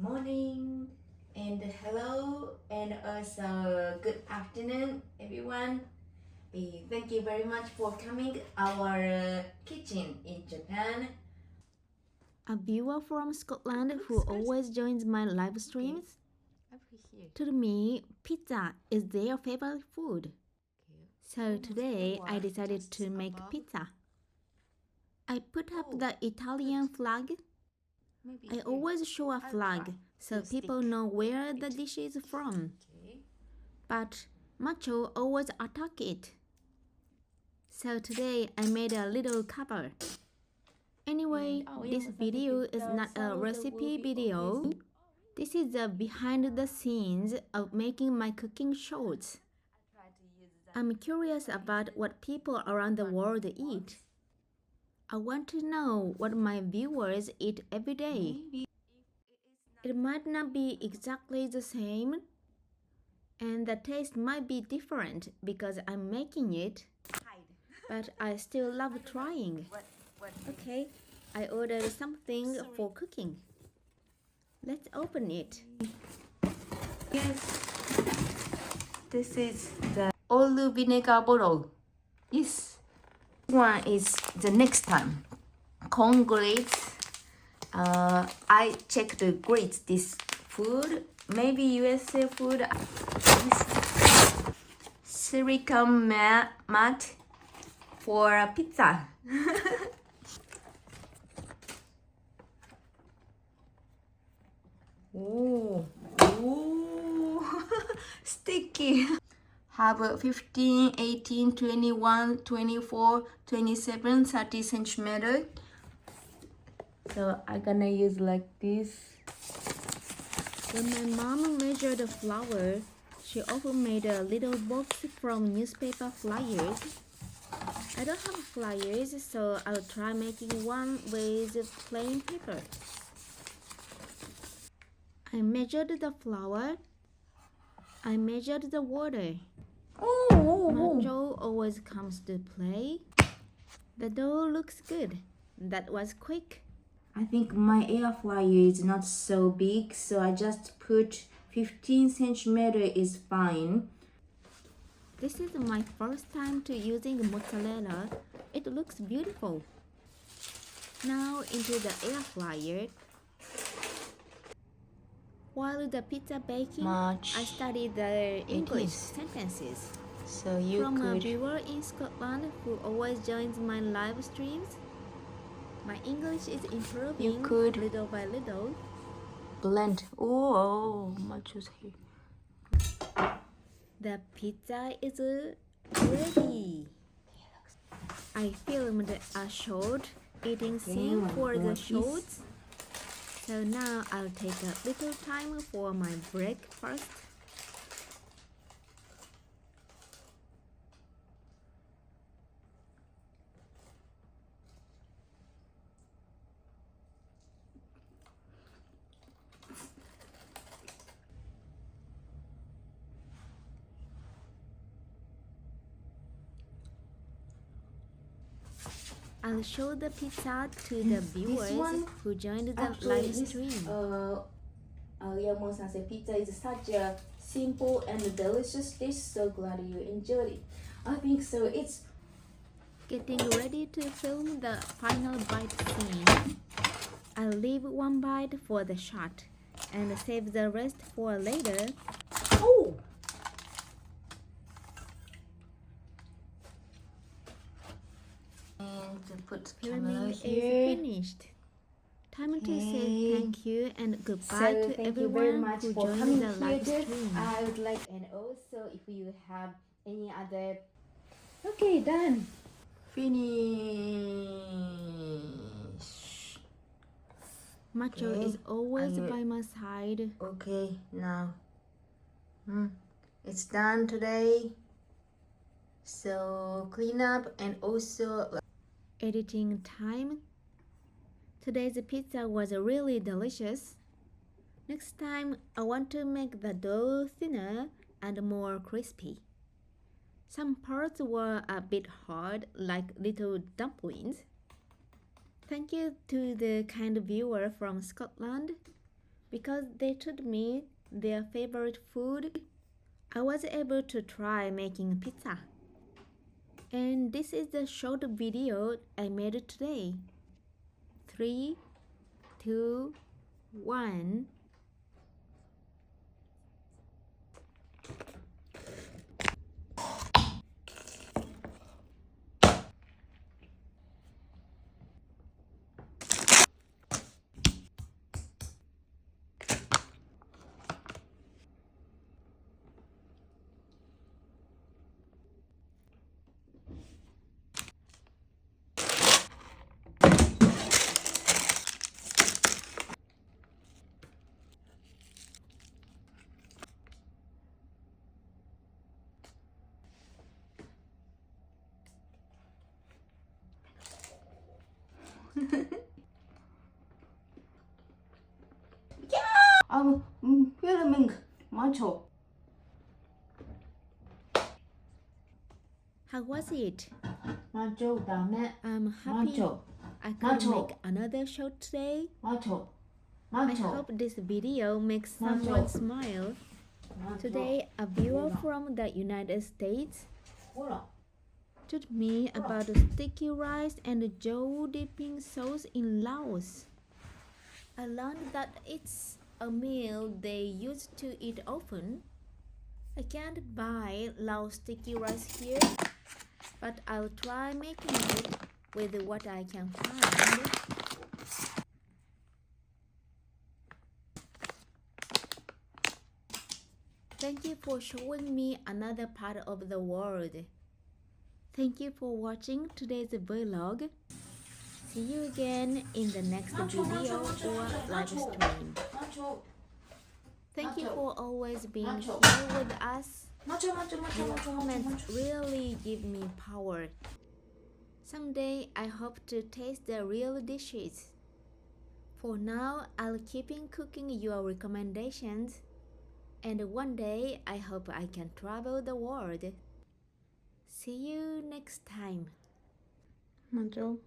morning and hello and also good afternoon everyone. Thank you very much for coming our kitchen in Japan. A viewer from Scotland who always joins my live streams. To me, pizza is their favorite food. So today I decided to make pizza. I put up the Italian flag. I always show a flag so people know where the dish is from. But Macho always attack it. So today I made a little cover. Anyway, this video is not a recipe video. This is the behind the scenes of making my cooking shorts. I'm curious about what people around the world eat. I want to know what my viewers eat every day. It might not be exactly the same, and the taste might be different because I'm making it, but I still love trying. Okay, I ordered something for cooking. Let's open it. Yes, this is the olive vinegar bottle. Yes, one is the next time. Corn grits. I checked the grits. This food, maybe USA food. Silicone mat for pizza. Ooh, sticky. Have 15, 18, 21, 24, 27, 30 centimeter. So I'm gonna use like this. When my mom measured the flour, she often made a little box from newspaper flyers. I don't have flyers, so I'll try making one with plain paper. I measured the flour. I measured the water. Macho always comes to play. The dough looks good. That was quick. I think my air fryer is not so big, so I just put 15 centimeter is fine. This is my first time to using mozzarella. It looks beautiful. Now into the air fryer. While the pizza baking, I studied the English sentences. So you From could... a viewer in Scotland who always joins my live streams, my English is improving little by little. Blend. Oh, Macho's here. The pizza is ready. I filmed a short eating scene for the shorts. So now I'll take a little time for my breakfast. I'll show the pizza to the viewers who joined the live stream. Yamo-san said pizza is such a simple and delicious dish. So glad you enjoyed it. I think so. It's getting ready to film the final bite scene. I'll leave one bite for the shot and save the rest for later. Oh! Put camera here. Is finished. Time to say thank you and goodbye to everyone who joined the live stream. I would like, and also if you have any other... Okay, done. Finish. Macho is always by my side. Okay, now. It's done today. So clean up and also... Editing time. Today's pizza was really delicious. Next time, I want to make the dough thinner and more crispy. Some parts were a bit hard, like little dumplings. Thank you to the kind viewer from Scotland Because they told me their favorite food, I was able to try making pizza. And this is the short video I made today. 3, 2, 1. Filming macho. How was it? Macho, dame. I'm happy Macho. I could Macho. make another show today. Macho. I Macho. hope this video makes Macho. someone smile. Macho. Today, a viewer from the United States Hola. told me about sticky rice and joe dipping sauce in Laos. I learned that it's a meal they used to eat often. I can't buy Laos sticky rice here, but I'll try making it with what I can find. Thank you for showing me another part of the world. Thank you for watching today's vlog. See you again in the next video or live stream. Macho. Thank you for always being Macho. here with us. Macho, macho, macho, Your macho, macho, comments macho. really give me power. Someday I hope to taste the real dishes. For now, I'll keep in cooking your recommendations. And one day, I hope I can travel the world. See you next time. Macho.